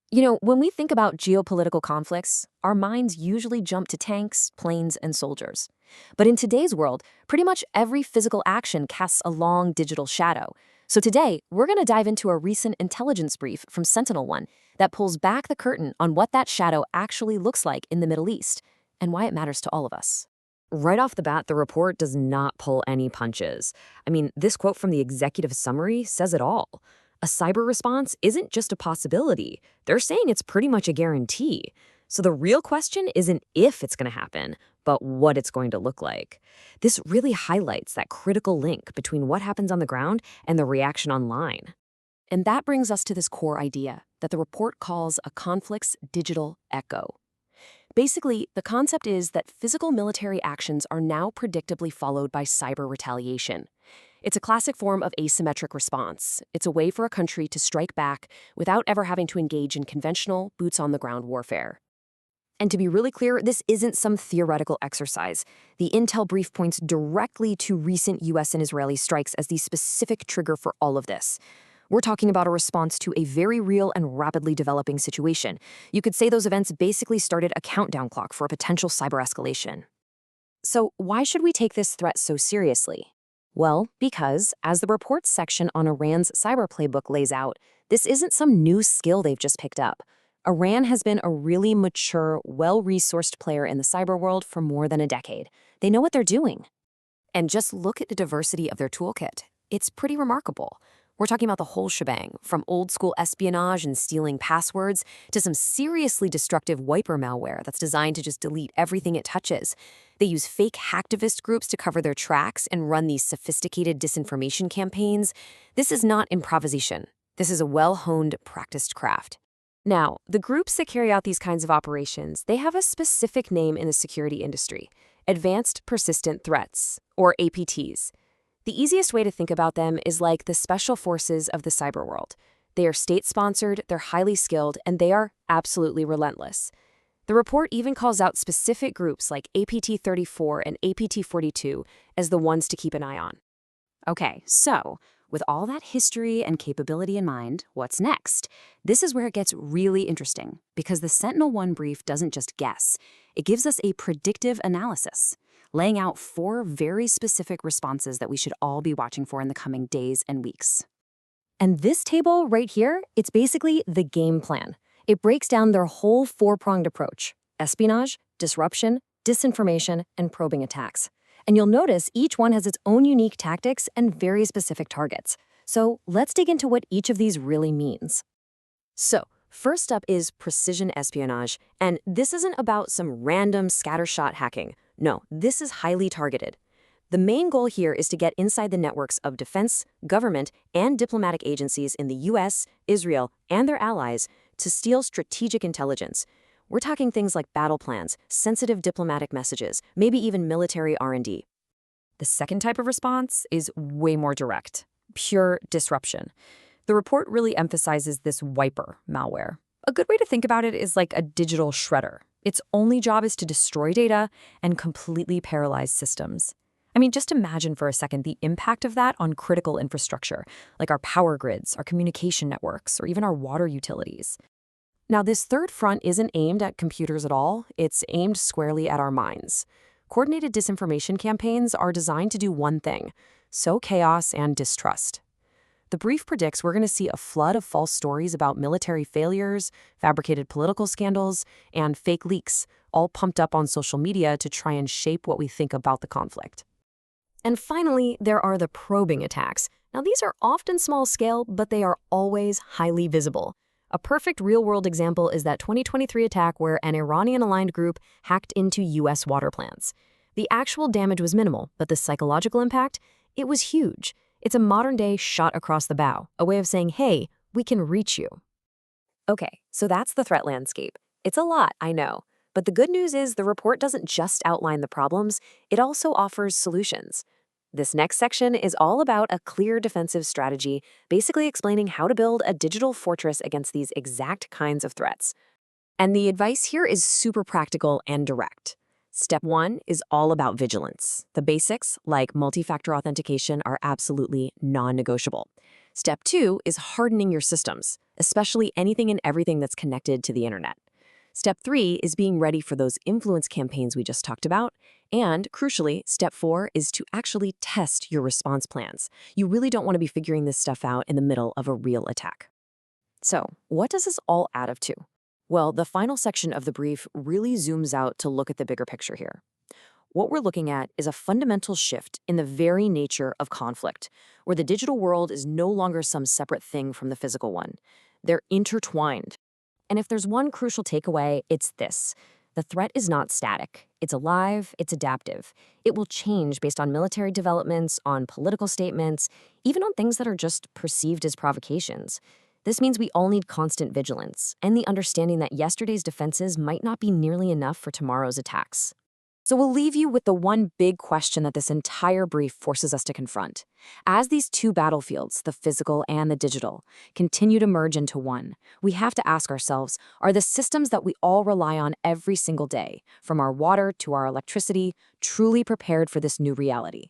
When we think about geopolitical conflicts, our minds usually jump to tanks, planes, and soldiers. But in today's world, pretty much every physical action casts a long digital shadow. So today, we're going to dive into a recent intelligence brief from SentinelOne that pulls back the curtain on what that shadow actually looks like in the Middle East and why it matters to all of us. Right off the bat, the report does not pull any punches. This quote from the executive summary says it all. A cyber response isn't just a possibility. They're saying it's pretty much a guarantee. So the real question isn't if it's going to happen, but what it's going to look like. This really highlights that critical link between what happens on the ground and the reaction online. And that brings us to this core idea that the report calls a conflict's digital echo. Basically, the concept is that physical military actions are now predictably followed by cyber retaliation. It's a classic form of asymmetric response. It's a way for a country to strike back without ever having to engage in conventional, boots-on-the-ground warfare. And to be really clear, this isn't some theoretical exercise. The intel brief points directly to recent US and Israeli strikes as the specific trigger for all of this. We're talking about a response to a very real and rapidly developing situation. You could say those events basically started a countdown clock for a potential cyber escalation. So why should we take this threat so seriously? Well, because, as the reports section on Iran's cyber playbook lays out, this isn't some new skill they've just picked up. Iran has been a really mature, well-resourced player in the cyber world for more than a decade. They know what they're doing. And just look at the diversity of their toolkit. It's pretty remarkable. We're talking about the whole shebang, from old-school espionage and stealing passwords to some seriously destructive wiper malware that's designed to just delete everything it touches. They use fake hacktivist groups to cover their tracks and run these sophisticated disinformation campaigns. This is not improvisation. This is a well-honed, practiced craft. Now, the groups that carry out these kinds of operations, they have a specific name in the security industry: Advanced Persistent Threats, or APTs. The easiest way to think about them is like the special forces of the cyber world. They are state-sponsored, they're highly skilled, and they are absolutely relentless. The report even calls out specific groups like APT-34 and APT-42 as the ones to keep an eye on. Okay, so with all that history and capability in mind, what's next? This is where it gets really interesting, because the SentinelOne brief doesn't just guess. It gives us a predictive analysis, laying out 4 very specific responses that we should all be watching for in the coming days and weeks. And this table right here, it's basically the game plan. It breaks down their whole 4-pronged approach: espionage, disruption, disinformation, and probing attacks. And you'll notice each one has its own unique tactics and very specific targets. So let's dig into what each of these really means. So, first up is precision espionage, and this isn't about some random scattershot hacking. No, this is highly targeted. The main goal here is to get inside the networks of defense, government, and diplomatic agencies in the US, Israel, and their allies to steal strategic intelligence. We're talking things like battle plans, sensitive diplomatic messages, maybe even military R&D. The second type of response is way more direct: pure disruption. The report really emphasizes this wiper malware. A good way to think about it is like a digital shredder. Its only job is to destroy data and completely paralyze systems. Just imagine for a second the impact of that on critical infrastructure, like our power grids, our communication networks, or even our water utilities. Now, this third front isn't aimed at computers at all. It's aimed squarely at our minds. Coordinated disinformation campaigns are designed to do one thing: sow chaos and distrust. The brief predicts we're going to see a flood of false stories about military failures, fabricated political scandals, and fake leaks, all pumped up on social media to try and shape what we think about the conflict. And finally, there are the probing attacks. Now, these are often small scale, but they are always highly visible. A perfect real-world example is that 2023 attack where an Iranian-aligned group hacked into US water plants. The actual damage was minimal, but the psychological impact, it was huge. It's a modern-day shot across the bow, a way of saying, hey, we can reach you. Okay, so that's the threat landscape. It's a lot, I know. But the good news is the report doesn't just outline the problems, it also offers solutions. This next section is all about a clear defensive strategy, basically explaining how to build a digital fortress against these exact kinds of threats. And the advice here is super practical and direct. Step 1 is all about vigilance. The basics, like multi-factor authentication, are absolutely non-negotiable. Step 2 is hardening your systems. especially anything and everything that's connected to the internet. Step 3 is being ready for those influence campaigns we just talked about. And crucially, step 4 is to actually test your response plans. You really don't want to be figuring this stuff out in the middle of a real attack. So, what does this all add up to? Well, the final section of the brief really zooms out to look at the bigger picture here. What we're looking at is a fundamental shift in the very nature of conflict, where the digital world is no longer some separate thing from the physical one. They're intertwined. And if there's one crucial takeaway, it's this. The threat is not static. It's alive, it's adaptive. It will change based on military developments, on political statements, even on things that are just perceived as provocations. This means we all need constant vigilance and the understanding that yesterday's defenses might not be nearly enough for tomorrow's attacks. So we'll leave you with the one big question that this entire brief forces us to confront. As these two battlefields, the physical and the digital, continue to merge into one, we have to ask ourselves, are the systems that we all rely on every single day, from our water to our electricity, truly prepared for this new reality?